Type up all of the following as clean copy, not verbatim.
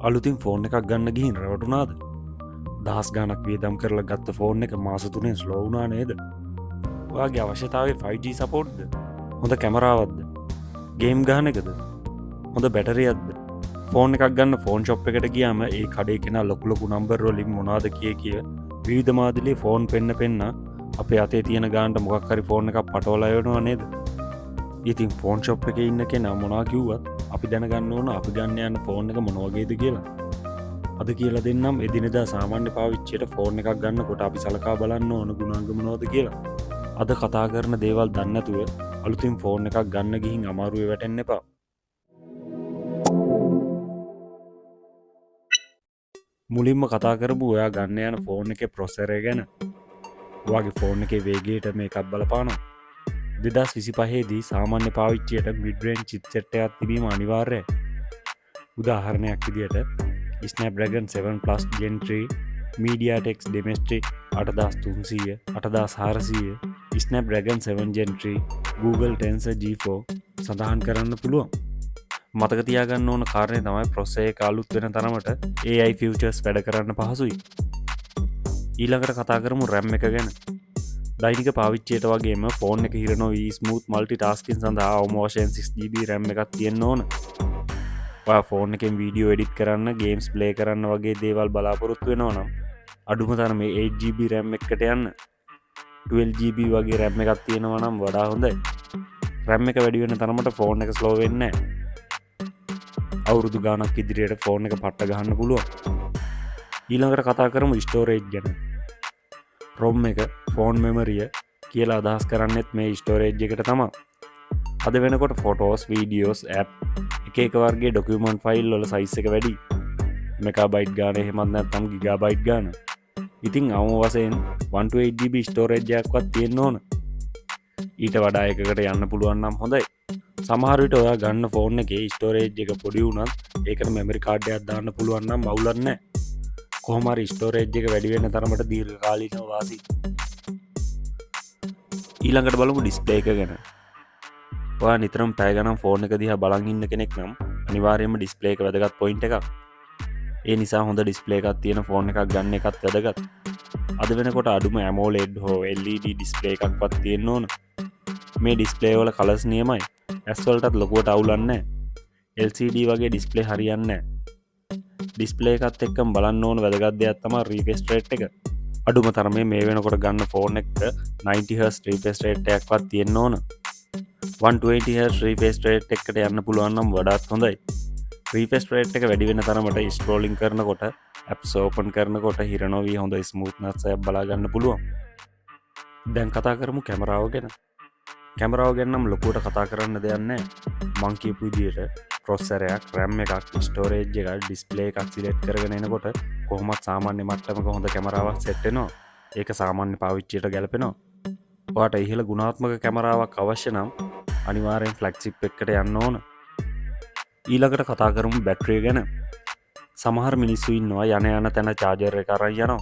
අලුතින් ෆෝන් එකක් ගන්න ගිහින් රැවටුනාද දහස් ගානක් වියදම් කරලා ගත්ත ෆෝන් එක මාස 3 ස්ලෝවුනා නේද ඔයාගේ අවශ්‍යතාවේ 5G සපෝට්ද හොඳ කැමරාවත්ද ගේම් ගහන එකද හොඳ බැටරියත්ද ෆෝන් එකක් ගන්න ෆෝන් ෂොප් එකට ගියාම ඒ කඩේ කෙනා ලොකු නම්බර් වලින් මොනවද කිය විවිධ මාදිලේ ෆෝන් පෙන්න අපේ අතේ තියෙන ගානට මොකක් හරි ෆෝන් එකක් පටවලා යවනවා නේද ඉතින් ෆෝන් ෂොප් එකේ ඉන්න කෙනා මොනවා කිව්වත් අපි දැනගන්න ඕන අපි ගන්න යන ෆෝන් එක මොන වගේද කියලා. අද කියලා දෙන්නම් එදිනෙදා සාමාන්‍ය පාවිච්චියට ෆෝන් එකක් ගන්නකොට අපි සලකා බලන්න ඕන ගුණාංග මොනවද කියලා. අද කතා කරන දේවල් දන්නේ නැතුව අලුතින් ෆෝන් එකක් ගන්න ගිහින් අමාරුවේ වැටෙන්න එපා. මුලින්ම කතා කරමු ඔයා ගන්න යන ෆෝන් එකේ ප්‍රොසෙසර් එක ගැන. ඔයාගේ ෆෝන් එකේ වේගයට මේකත් බලපානවා. 2025 දී සාමාන්‍ය පාවිච්චියට මිඩ් රේන්ජ් චිප්සෙට් එකක් තිබීම අනිවාර්යයි. උදාහරණයක් විදියට Snapdragon 7 Plus Gen 3, MediaTek Dimensity 8300, 8400, Snapdragon 7 Gen 3, Google Tensor G4 සඳහන් කරන්න පුළුවන්. මතක තියාගන්න ඕන කාරණේ තමයි ප්‍රොසෙසර් එක අලුත් වෙන තරමට AI features වැඩ කරන්න පහසුයි. ඊළඟට කතා කරමු RAM එක ගැන. දෛනික පාවිච්චියට වගේම ෆෝන් එක හිර නොවී ස්මූත් මල්ටිටාස්කින් සඳහා අවම වශයෙන් 6GB RAM එකක් තියෙන්න ඕන. ඔයා ෆෝන් එකෙන් වීඩියෝ එඩිට් කරන්න, ගේම්ස් ප්ලේ කරන්න වගේ දේවල් බලාපොරොත්තු වෙනවා නම් අඩුම තරමේ 8GB RAM එකකට යන්න. 12GB වගේ RAM එකක් තියෙනවා නම් වඩා හොඳයි. RAM එක වැඩි වෙන තරමට ෆෝන් එක ස්ලෝ වෙන්නේ නැහැ. අවුරුදු ගානක් ඉදිරියට ෆෝන් එක පට්ට ගහන්න පුළුවන්. ඊළඟට කතා කරමු ස්ටෝරේජ් ගැන. ROM එක ෆෝන් මෙමරිය කියලා අදහස් කරන්නෙත් මේ ස්ටෝරේජ් එකට තමයි. අද වෙනකොට ෆොටෝස්, වීඩියෝස්, ඇප් එක වර්ගේ ඩොකියුමන්ට් ෆයිල් වල සයිස් එක වැඩි. මෙගාබයිට් ගාන එහෙමත් නැත්නම් ගිගාබයිට් ගාන. ඉතින් අවම වශයෙන් 128GB ස්ටෝරේජ් එකක්වත් තියෙන්න ඕන. ඊට වඩා එකකට යන්න පුළුවන් නම් හොඳයි. සමහර විට ඔයා ගන්න ෆෝන් එකේ ස්ටෝරේජ් එක පොඩි වුණත් ඒකට මෙමරි කාඩ් එකක් දාන්න පුළුවන් නම් අවුලක් නැහැ. කොහොම හරි ස්ටෝරේජ් එක වැඩි වෙන තරමට දීර්ඝකාලීනව වාසි. ඊළඟට බලමු ඩිස්ප්ලේ එක ගැන. ඔයා නිතරම පැය ගණන් ෆෝන් එක දිහා බලන් ඉන්න කෙනෙක් නම් අනිවාර්යයෙන්ම ඩිස්ප්ලේ එක වැදගත් පොයින්ට් එකක්. ඒ නිසා හොඳ ඩිස්ප්ලේ එකක් තියෙන ෆෝන් එකක් ගන්න එකත් වැදගත්. අද වෙනකොට අඩුම AMOLED හෝ LED ඩිස්ප්ලේ එකක්වත් තියෙන්න ඕන. මේ ඩිස්ප්ලේ වල කලර්ස් නියමයි. ඇස් වලටත් ලොකුවට අවුලක් නැහැ. LCD වගේ ඩිස්ප්ලේ හරියන්නේ නැහැ. ඩිස්ප්ලේ එකත් එක්කම බලන්න ඕන වැදගත් දෙයක් තමයි රිෆ්‍රෙෂ් රේට් එක. අඩුම තරමේ මේ වෙනකොට ගන්න ෆෝන් එකට 90Hz රිෆ්‍රෙෂ් රේට් එකක්වත් තියෙන්න ඕන. 120Hz රිෆ්‍රෙෂ් රේට් එකකට යන්න පුළුවන් නම් වඩාත් හොඳයි. රිෆ්‍රෙෂ් රේට් එක වැඩි වෙන තරමට ස්ක්‍රෝලින් කරනකොට, ඇප්ස් ඕපන් කරනකොට හිර නොවී හොඳ ස්මූත්නස් එකක් බලා ගන්න පුළුවන්. දැන් කතා කරමු කැමරාව ගැන. කැමරාව ගැන නම් ලොකුවට කතා කරන්න දෙයක් නැහැ. මං කියපු විදිහට ප්‍රොසෙසර් එකක්, RAM එකක්, ස්ටෝරේජ් එකක්, ඩිස්ප්ලේ එකක් සිලෙක්ට් කරගෙන එනකොට කොහොමත් සාමාන්‍ය මට්ටමක හොඳ කැමරාවක් සෙට් වෙනවා. ඒක සාමාන්‍ය පාවිච්චියට ගැලපෙනවා. ඔයාට ඉහළ ගුණාත්මක කැමරාවක් අවශ්‍ය නම් අනිවාර්යෙන් ෆ්ලැග්ෂිප් එකකට යන්න ඕන. ඊළඟට කතා කරමු බැටරිය ගැන. සමහර මිනිස්සු ඉන්නවා යන තැන චාර්ජර් එක අරන් යනවා.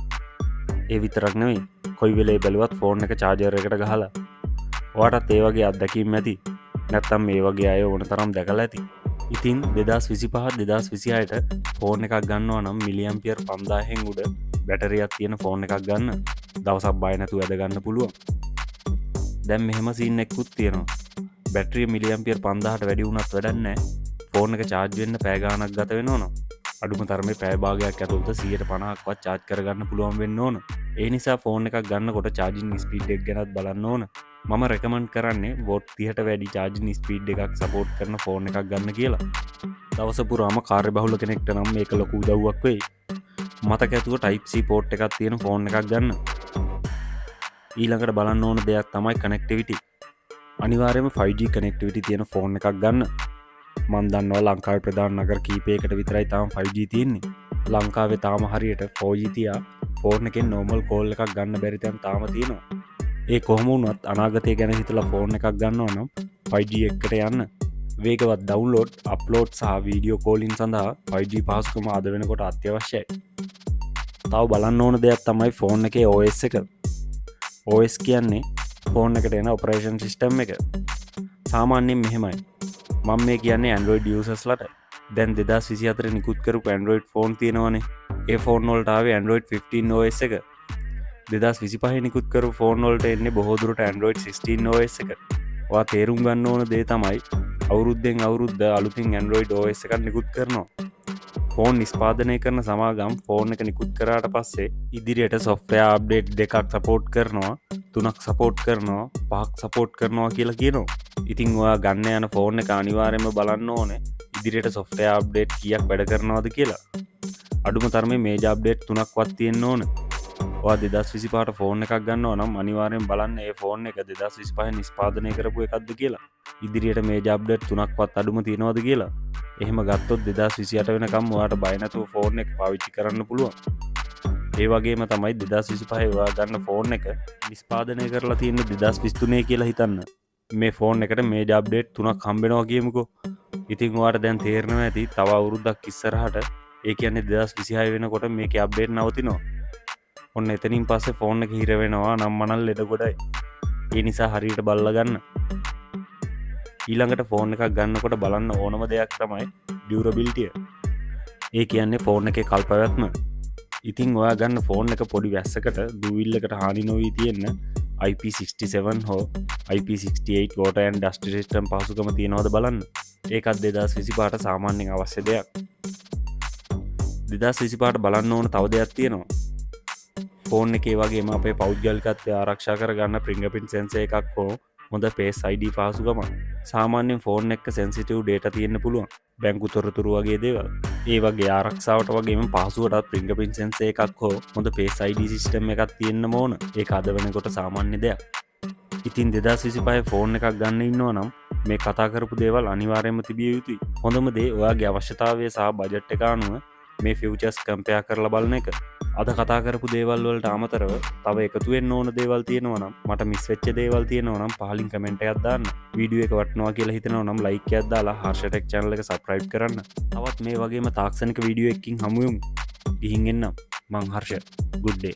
ඒ විතරක් නෙවෙයි, කොයි වෙලේ බැලුවත් ෆෝන් එක චාර්ජර් එකට ගහලා. ඔයාටත් ඒ වගේ අත්දැකීම් ඇති. නැත්තම් මේ වගේ අය ඕන තරම් දැකලා ඇති. ඉතින් 2025-2026ට ෆෝන් එකක් ගන්නවා නම් මිලියම්පියර් 5000න් උඩ බැටරියක් තියෙන ෆෝන් එකක් ගන්න. දවසක් බය නැතුව ඇද ගන්න පුළුවන්. දැන් මෙහෙම සීන් එකකුත් තියෙනවා. බැටරිය මිලියම්පියර් 5000ට වැඩි වුණත් වැඩක් නැහැ. ෆෝන් එක charge වෙන්න පැය ගාණක් ගත වෙනවා නම් අඩුම තරමේ පැය භාගයක් ඇතුළත 150ක්වත් charge කරගන්න පුළුවන් වෙන්න ඕන. ඒ නිසා ෆෝන් එකක් ගන්නකොට charging speed එක ගැනත් බලන්න ඕන. මම රෙකමන්ඩ් කරන්නේ වෝට් 30ට වැඩි charging speed එකක් සපෝට් කරන ෆෝන් එකක් ගන්න කියලා. දවස පුරාම කාර්යබහුල කෙනෙක්ට නම් මේක ලොකු උදව්වක් වෙයි. මතක ඇතුව Type C port එකක් තියෙන ෆෝන් එකක් ගන්න. ඊළඟට බලන්න ඕන දෙයක් තමයි connectivity. අනිවාර්යයෙන්ම 5G connectivity තියෙන ෆෝන් එකක් ගන්න. මම දන්නවා ලංකාවේ ප්‍රධාන නගර කීපයකට විතරයි තාම 5G තියෙන්නේ. ලංකාවේ තාම හරියට 4G තියා ෆෝන් එකෙන් normal call එකක් ගන්න බැරි තැන් තාම තියෙනවා. ඒ කොහොම වුණත් අනාගතය ගැන හිතලා ෆෝන් එකක් ගන්නවා නම් 5G එකකට යන්න. වේගවත් ඩවුන්ලෝඩ්, අප්ලෝඩ් සහ වීඩියෝ කෝලින් සඳහා 5G පහසුකම අද වෙනකොට අත්‍යවශ්‍යයි. තව බලන්න ඕන දෙයක් තමයි ෆෝන් එකේ OS එක. OS කියන්නේ ෆෝන් එකට එන ඔපරේෂන් සිස්ටම් එක. සාමාන්‍යයෙන් මෙහෙමයි. මම මේ කියන්නේ Android users ලට. දැන් 2024 නිකුත් කරපු Android ෆෝන් තියෙනවනේ. ඒ ෆෝන් වලට ආවේ Android 15 OS එක. 2025 නිකුත් කරපු ෆෝන් වලට එන්නේ බොහෝ දුරට Android 16 OS එක. ඔයා තේරුම් ගන්න ඕන දේ තමයි අවුරුද්දෙන් අවුරුද්ද අලුතින් Android OS එකක් නිකුත් කරනවා. ෆෝන් නිෂ්පාදනය කරන සමාගම් ෆෝන් එක නිකුත් කරාට පස්සේ ඉදිරියට software update 2ක් support කරනවා, 3ක් support කරනවා, 5ක් support කරනවා කියලා කියනවා. ඉතින් ඔයා ගන්න යන ෆෝන් එක අනිවාර්යයෙන්ම බලන්න ඕනේ ඉදිරියට software update කීයක් වැඩ කරනවද කියලා. අඩුම තරමේ major update 3ක්වත් තියෙන්න ඕන. ඔයා 2025ට ෆෝන් එකක් ගන්නවා නම් අනිවාර්යෙන් බලන්න ඒ ෆෝන් එක 2025 නිෂ්පාදනය කරපු එකක්ද කියලා. ඉදිරියට major update 3ක්වත් අඩුම තියෙනවද කියලා. එහෙම ගත්තොත් 2028 වෙනකම් ඔයාට බය නැතුව ෆෝන් එක පාවිච්චි කරන්න පුළුවන්. ඒ වගේම තමයි 2025 ඔයා ගන්න ෆෝන් එක නිෂ්පාදනය කරලා තියෙන්නේ 2023 කියලා හිතන්න. මේ ෆෝන් එකට major update 3ක් හම්බෙනවා කියමුකෝ. ඉතින් ඔයාට දැන් තේරෙනවා ඇති තව අවුරුද්දක් ඉස්සරහට ඒ කියන්නේ 2026 වෙනකොට මේකේ අප්ඩේට් නවතිනවා. ඔන්න එතනින් පස්සේ ෆෝන් එක හිර වෙනවා නම් මනල් ලෙඩ ගොඩයි. ඒ නිසා හරියට බලලා ගන්න. ඊළඟට ෆෝන් එකක් ගන්නකොට බලන්න ඕනම දෙයක් තමයි ඩියුරබිලිටිය. ඒ කියන්නේ ෆෝන් එකේ කල්පවැත්ම. ඉතින් ඔයා ගන්න ෆෝන් එක පොඩි වැස්සකට දුවිල්ලකට හානි නොවී තියෙන්න IP67 හෝ IP68 water and dust resistant පහසුකම තියෙනවද බලන්න. ඒකත් 2025ට සාමාන්‍යයෙන් අවශ්‍ය දෙයක්. 2025ට බලන්න ඕන තව දෙයක් තියෙනවා. ෆෝන් එකේ වගේම අපේ පෞද්ගලිකත්වය ආරක්ෂා කරගන්න fingerprint sensor එකක් හෝ හොඳ Face ID පහසුකම. සාමාන්‍යයෙන් ෆෝන් එක sensitive data තියෙන්න පුළුවන්. බැංකු තොරතුරු වගේ දේවල්. ඒ වගේ ආරක්ෂාවට වගේම පහසුවටත් fingerprint sensor එකක් හෝ හොඳ Face ID system එකක් තියෙන්න ඕන. ඒක අද වෙනකොට සාමාන්‍ය දෙයක්. ඉතින් 2025 ෆෝන් එකක් ගන්න ඉන්නවා නම් මේ කතා කරපු දේවල් අනිවාර්යයෙන්ම තිබිය යුතුයි. හොඳම දේ ඔයාගේ අවශ්‍යතාවය සහ බජට් එක අනුව මේ ෆියුචර්ස් කම්පෙයාර් කරලා බලන එක. අද කතා කරපු දේවල් වලට අමතරව තව එකතු වෙන්න ඕන දේවල් තියෙනවා නම් මට මිස් වෙච්ච දේවල් තියෙනවා නම් පහලින් කමෙන්ට් එකක් දාන්න. වීඩියෝ එක වටනවා කියලා හිතනවා නම් ලයික් එකක් දාලා හර්ෂටෙක් channel එක subscribe කරන්න. තවත් මේ වගේම තාක්ෂණික වීඩියෝ එකකින් හමු වෙමු. ගිහින් එන්නම්. මං හර්ෂ. good day.